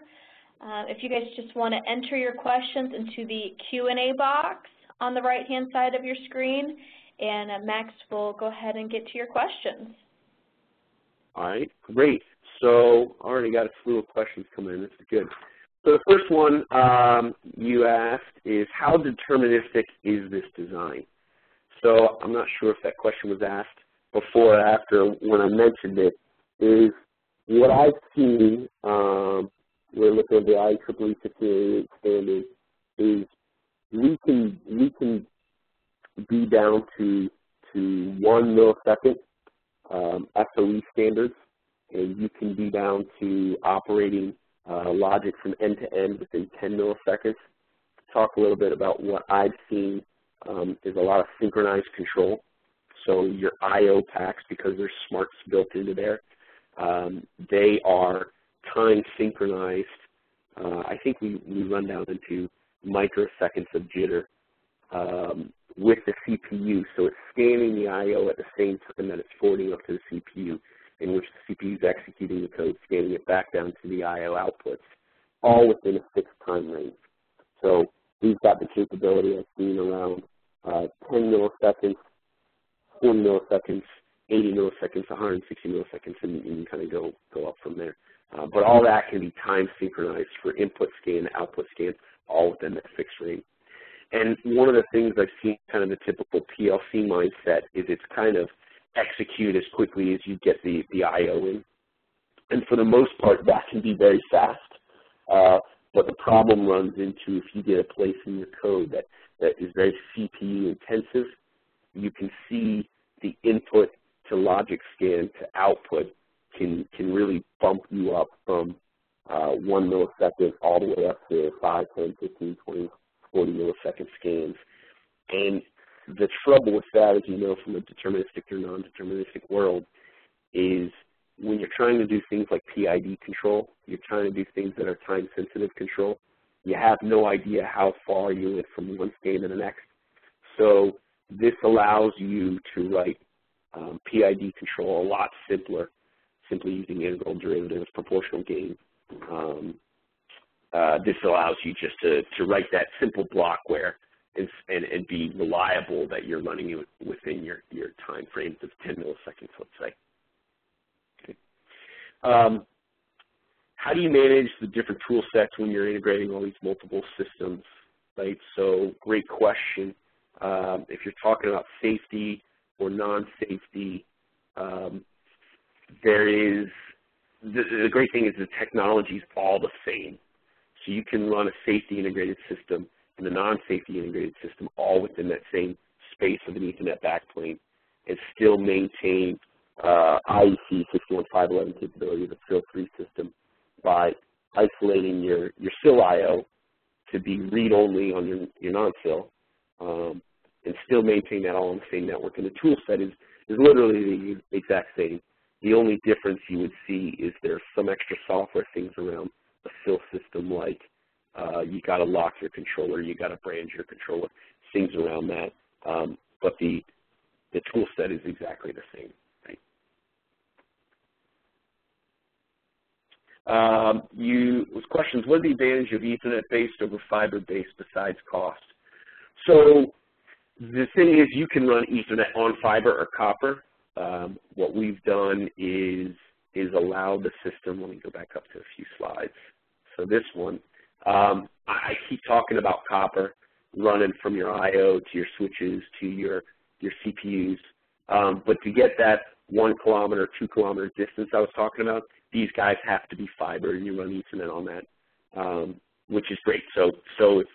If you guys just want to enter your questions into the Q&A box on the right-hand side of your screen, and Max will go ahead and get to your questions. All right, great. So already got a slew of questions coming in. This is good. So the first one you asked is, how deterministic is this design? So I'm not sure if that question was asked before or after when I mentioned it, is what I've seen, we're looking at the IEEE 1588 standard, is we can be down to 1 millisecond SOE standards, and you can be down to operating logic from end to end within 10 milliseconds. Talk a little bit about what I've seen is a lot of synchronized control. So your I/O packs, because there's smarts built into there, they are time synchronized. I think we run down into microseconds of jitter with the CPU. So it's scanning the I/O at the same time that it's forwarding up to the CPU, in which the CPU is executing the code, scanning it back down to the I/O outputs, all within a fixed time range. So we've got the capability of being around 10 milliseconds, 40 milliseconds, 80 milliseconds, 160 milliseconds, and you can kind of go up from there. But all that can be time synchronized for input scan, output scan, all within that fixed range. And one of the things I've seen kind of the typical PLC mindset is it's kind of execute as quickly as you get the I/O in. And for the most part, that can be very fast. But the problem runs into if you get a place in your code that is very CPU intensive, you can see the input to logic scan to output can really bump you up from 1 millisecond all the way up to 5, 10, 15, 20, 40 millisecond scans. And the trouble with that, as you know from a deterministic or non-deterministic world, is when you're trying to do things like PID control, you're trying to do things that are time-sensitive control, you have no idea how far you went from one scan to the next. So this allows you to write PID control a lot simpler, simply using integral derivatives, proportional gain. This allows you just to write that simple block where and be reliable that you're running it within your time frames of 10 milliseconds, let's say. Okay. How do you manage the different tool sets when you're integrating all these multiple systems, right? So great question. If you're talking about safety or non-safety, there is, the great thing is the technology is all the same. So you can run a safety integrated system and a non-safety integrated system all within that same space of an Ethernet backplane and still maintain IEC 61511 capability of the fill-free system by isolating your SIL I/O to be read-only on your non-SIL and still maintain that all on the same network. And the tool set is literally the exact same. The only difference you would see is there's some extra software things around a SIL system, like you got to lock your controller, you got to brand your controller, things around that. But the tool set is exactly the same. Right? Was questions, what are the advantages of Ethernet-based over fiber-based besides cost? So the thing is you can run Ethernet on fiber or copper. What we've done is allow the system, let me go back up to a few slides. So this one, I keep talking about copper running from your I/O to your switches to your CPUs. But to get that 1 kilometer, 2 kilometer distance I was talking about, these guys have to be fiber, and you run Ethernet on that, which is great. So if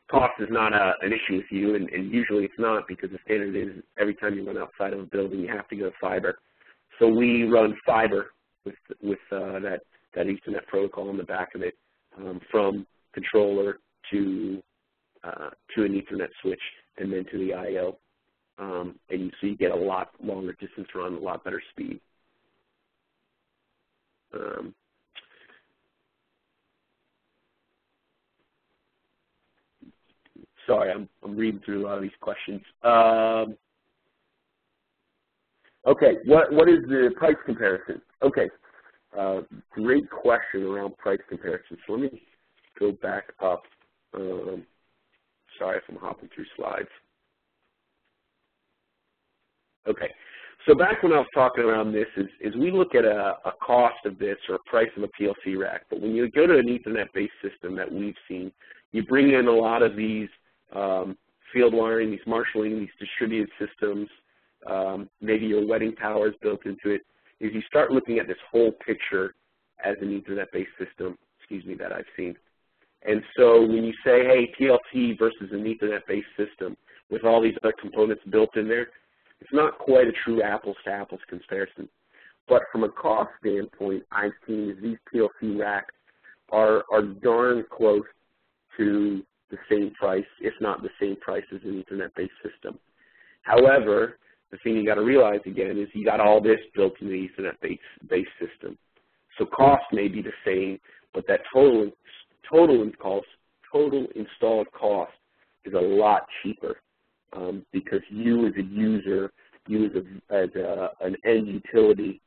cost is not an issue with you, and usually it's not, because the standard is every time you run outside of a building, you have to go fiber. So we run fiber with that Ethernet protocol on the back of it, from controller to an Ethernet switch and then to the I/O. And so you get a lot longer distance run, a lot better speed. Sorry, I'm reading through a lot of these questions. Okay, what is the price comparison? Okay, great question around price comparison. So let me go back up. Sorry if I'm hopping through slides. Okay, so back when I was talking around this is we look at a cost of this or a price of a PLC rack, but when you go to an Ethernet-based system that we've seen, you bring in a lot of these field wiring, these marshalling, these distributed systems, maybe your wedding tower is built into it, is you start looking at this whole picture as an Ethernet-based system, that I've seen. And so when you say, hey, PLC versus an Ethernet-based system with all these other components built in there, it's not quite a true apples-to-apples comparison. But from a cost standpoint, I've seen is these PLC racks are darn close to the same price, if not the same price as an Ethernet-based system. However, the thing you got to realize again is you got all this built in the Ethernet-based system. So cost may be the same, but that total installed cost is a lot cheaper because you as a user, you as an end utility,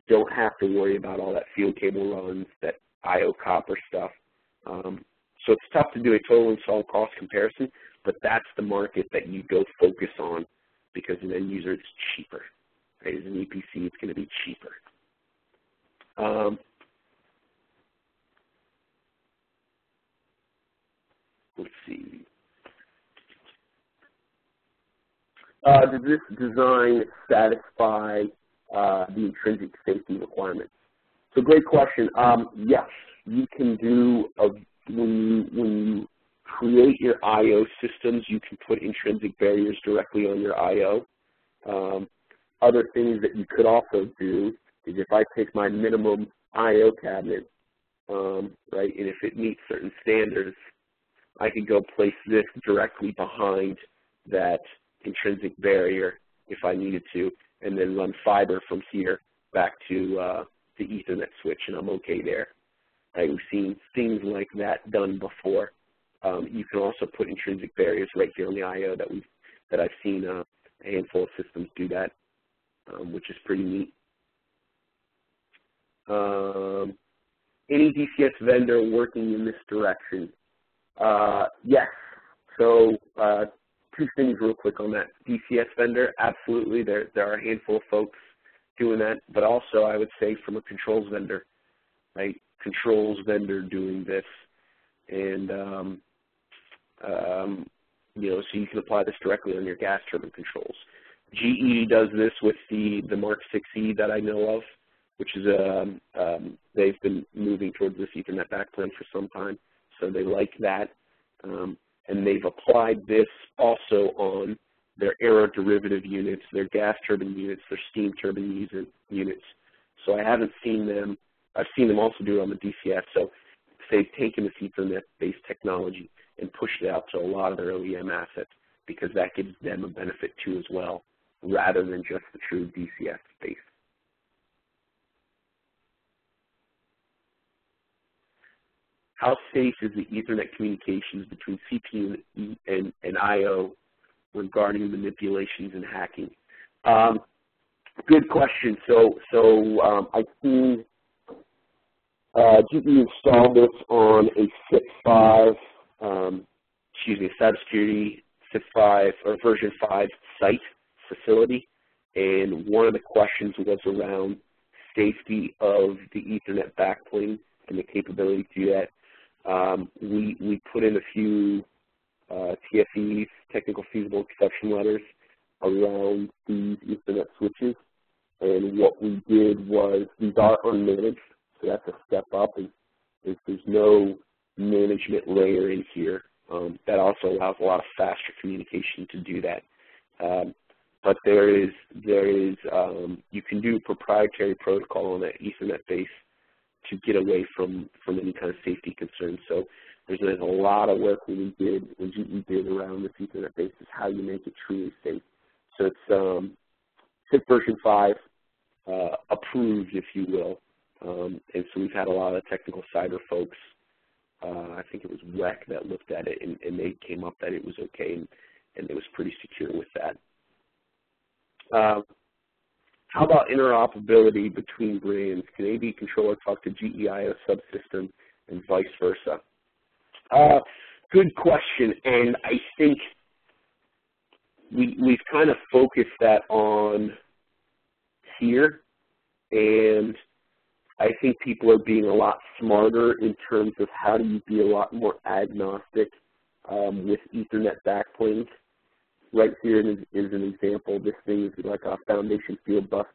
don't have to worry about all that field cable runs, that I/O copper stuff. So it's tough to do a total installed cost comparison, but that's the market that you go focus on because an end user, it's cheaper. Right? As an EPC, it's going to be cheaper. Let's see. Does this design satisfy the intrinsic safety requirements? So great question. Yes, you can do, when you create your I/O systems, you can put intrinsic barriers directly on your I/O. Other things that you could also do is if I take my minimum I/O cabinet, right, and if it meets certain standards, I could go place this directly behind that intrinsic barrier if I needed to, and then run fiber from here back to the Ethernet switch, and I'm okay there. Right, we've seen things like that done before. You can also put intrinsic barriers right here on the I/O that I've seen a handful of systems do that, which is pretty neat. Any DCS vendor working in this direction? Yes. So two things real quick on that. DCS vendor, absolutely. There are a handful of folks doing that, but also I would say from a controls vendor, right? Controls vendor doing this, and you know, so you can apply this directly on your gas turbine controls. GE does this with the Mark 6E that I know of, which is they've been moving towards this Ethernet backplane for some time, so they like that, and they've applied this also on their aeroderivative units, their gas turbine units, their steam turbine units. So I haven't seen them. I've seen them also do it on the DCS. So they've taken this Ethernet-based technology and pushed it out to a lot of their OEM assets because that gives them a benefit too as well, rather than just the true DCS space. How safe is the Ethernet communications between CPU and I/O regarding manipulations and hacking? Good question. So I've seen GE installed this on a cybersecurity 6.5 or version 5 site facility, and one of the questions was around safety of the Ethernet backplane and the capability to do that. We put in a few TFEs, technical feasible exception letters, around these Ethernet switches, and what we did was these are unmanaged, so that's a step up, and there's no management layer in here. That also allows a lot of faster communication to do that. But there is you can do proprietary protocol on that Ethernet base to get away from any kind of safety concerns. So there's a lot of work when GE did around this Ethernet base is how you make it truly safe. So it's SIP version 5 approved, if you will. And so we've had a lot of technical cyber folks. I think it was WEC that looked at it, and they came up that it was okay, and it was pretty secure with that. How about interoperability between brands? Can AV controller talk to GEIO subsystem and vice versa? Good question, and I think we've kind of focused that on here, and I think people are being a lot smarter in terms of how do you be a lot more agnostic with Ethernet backplanes. Right here is an example. This thing is like a foundation field bus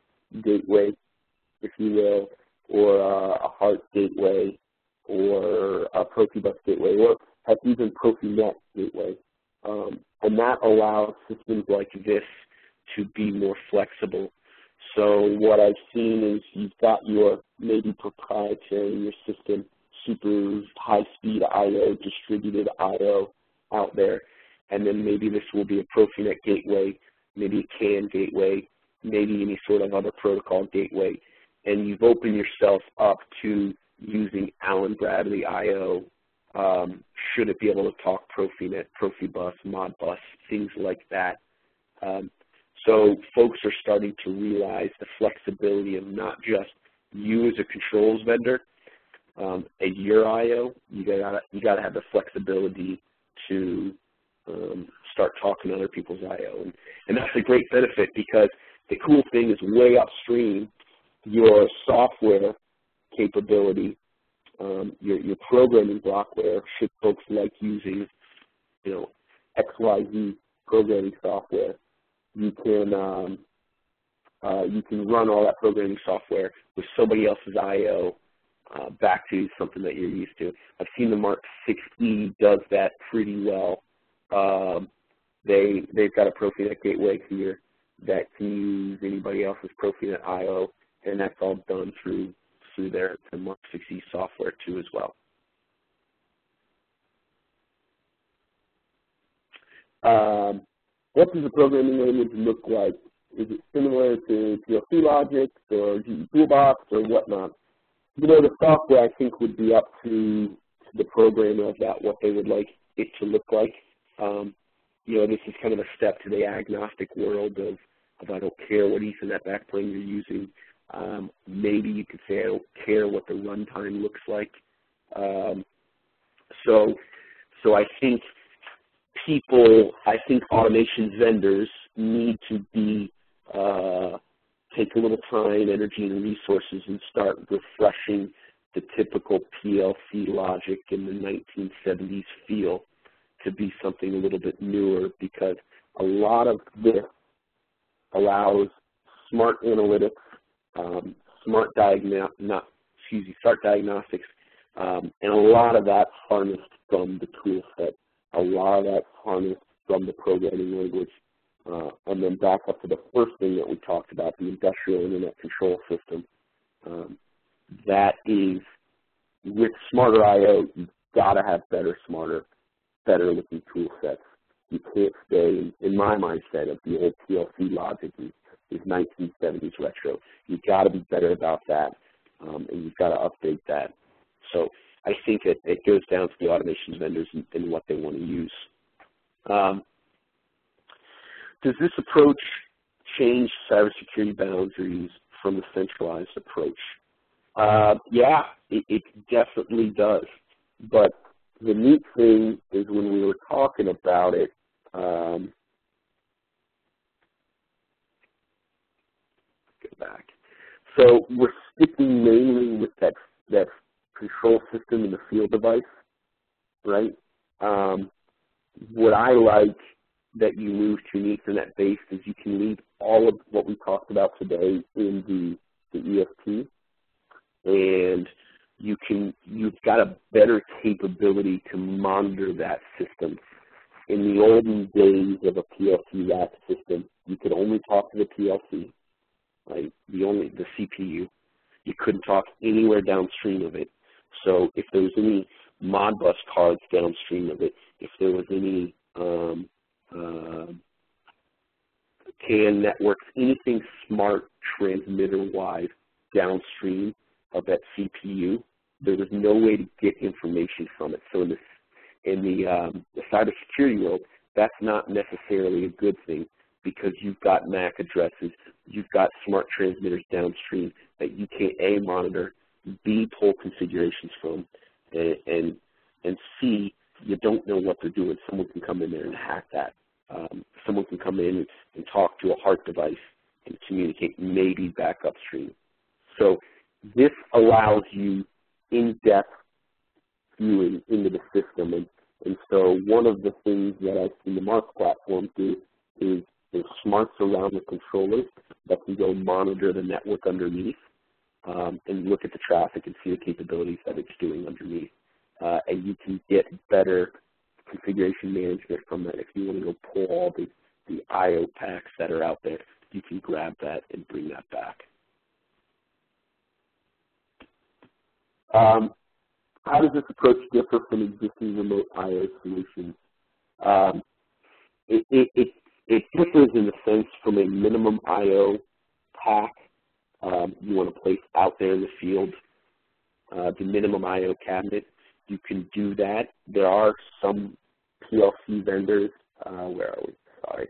gateway, if you will, or a heart gateway, or a Profibus gateway, or even Profinet gateway. And that allows systems like this to be more flexible. So what I've seen is you've got your maybe proprietary, your system, super high-speed I/O, distributed I/O out there, and then maybe this will be a Profinet gateway, maybe a CAN gateway, maybe any sort of other protocol gateway, and you've opened yourself up to using Allen Bradley I/O. Should it be able to talk Profinet, Profibus, Modbus, things like that. So folks are starting to realize the flexibility of not just you as a controls vendor at your I/O. You gotta have the flexibility to start talking to other people's I/O, and that's a great benefit because the cool thing is way upstream, your software capability, your programming blockware. Should folks like using, XYZ programming software, you can run all that programming software with somebody else's I/O back to something that you're used to. I've seen the Mark 6E does that pretty well. They've got a Profinet gateway here that can use anybody else's Profinet I/O, and that's all done through their Mark 6E software too as well. What does the programming language look like? Is it similar to PLC logic or GE Toolbox or whatnot? You know, the software I think would be up to the programmer of that, what they would like it to look like. You know, this is kind of a step to the agnostic world of I don't care what Ethernet backplane you're using. Maybe you could say I don't care what the runtime looks like. So I think automation vendors need to be take a little time, energy, and resources and start refreshing the typical PLC logic in the 1970s feel to be something a little bit newer, because a lot of this allows smart analytics, smart diagnostics, and a lot of that harnessed from the tool set. A lot of that harnessed from the programming language. And then back up to the first thing that we talked about, the industrial internet control system. That is, with smarter I/O, you've got to have better looking tool sets. You can't stay, in my mindset, of the old PLC logic is 1970s retro. You've got to be better about that, and you've got to update that. So I think that it goes down to the automation vendors and what they want to use. Does this approach change cybersecurity boundaries from the centralized approach? Yeah, it definitely does. But the neat thing is when we were talking about it, go back. So we're sticking mainly with that control system in the field device, right? What I like that you move to an Ethernet base is you can leave all of what we talked about today in the ESP, and you've got a better capability to monitor that system. In the olden days of a PLC rack system, you could only talk to the PLC, right? The CPU. You couldn't talk anywhere downstream of it. So if there was any Modbus cards downstream of it, if there was any CAN networks, anything smart transmitter-wise downstream of that CPU, there was no way to get information from it. So in the cybersecurity world, that's not necessarily a good thing, because you've got MAC addresses, you've got smart transmitters downstream that you can't A, monitor, B, pull configurations from, and C, you don't know what they're doing. Someone can come in there and hack that. Someone can come in and talk to a heart device and communicate maybe back upstream. So this allows you in-depth viewing into the system. And so one of the things that I've seen the Mark platform do is there's smarts around the controllers that can go monitor the network underneath and look at the traffic and see the capabilities that it's doing underneath. And you can get better configuration management from that. If you want to go pull all the I/O packs that are out there, you can grab that and bring that back. How does this approach differ from existing remote I/O solutions? It differs in the sense from a minimum I/O pack you want to place out there in the field, the minimum I/O cabinet. You can do that. There are some PLC vendors, where are we? Sorry.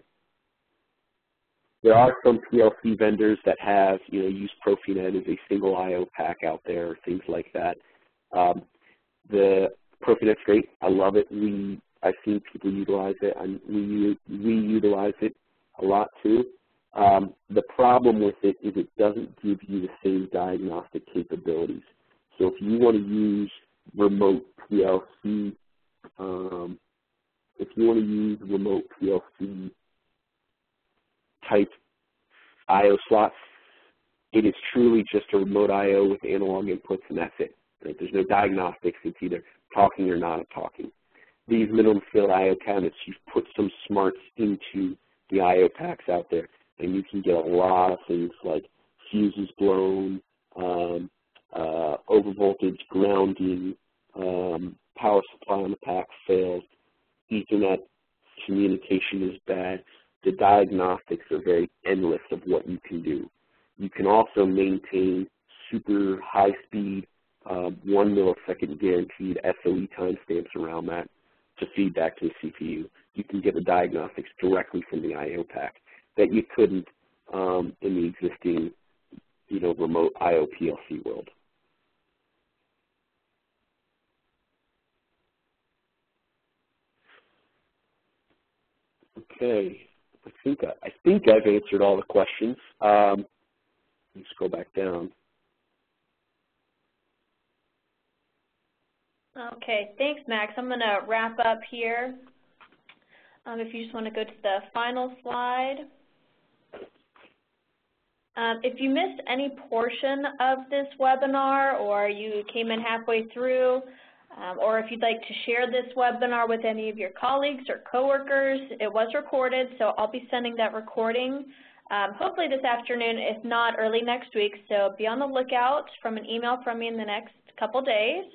There are some PLC vendors that have, use Profinet as a single I/O pack out there, or things like that. The Profinet's great. I love it. I've seen people utilize it, and we utilize it a lot too. The problem with it is it doesn't give you the same diagnostic capabilities. So if you want to use remote PLC, type I/O slots. It is truly just a remote I/O with analog inputs, and that's it. Right? There's no diagnostics. It's either talking or not talking. These minimum field I/O cabinets, you've put some smarts into the I/O packs out there, and you can get a lot of things like fuses blown, overvoltage grounding, power supply on the pack fails, Ethernet communication is bad. The diagnostics are very endless of what you can do. You can also maintain super high speed, 1 millisecond guaranteed SOE timestamps around that to feed back to the CPU. You can get the diagnostics directly from the I/O pack that you couldn't in the existing, remote I/O PLC world. Okay, I think I've answered all the questions. Let's go back down. Okay, thanks, Max. I'm going to wrap up here. If you just want to go to the final slide. If you missed any portion of this webinar, or you came in halfway through, or if you'd like to share this webinar with any of your colleagues or coworkers, it was recorded, so I'll be sending that recording hopefully this afternoon, if not early next week. So be on the lookout from an email from me in the next couple days.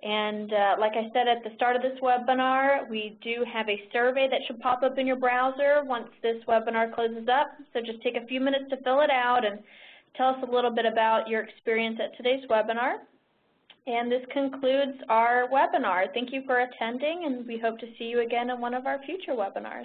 And like I said at the start of this webinar, we do have a survey that should pop up in your browser once this webinar closes up. So just take a few minutes to fill it out and tell us a little bit about your experience at today's webinar. And this concludes our webinar. Thank you for attending, and we hope to see you again in one of our future webinars.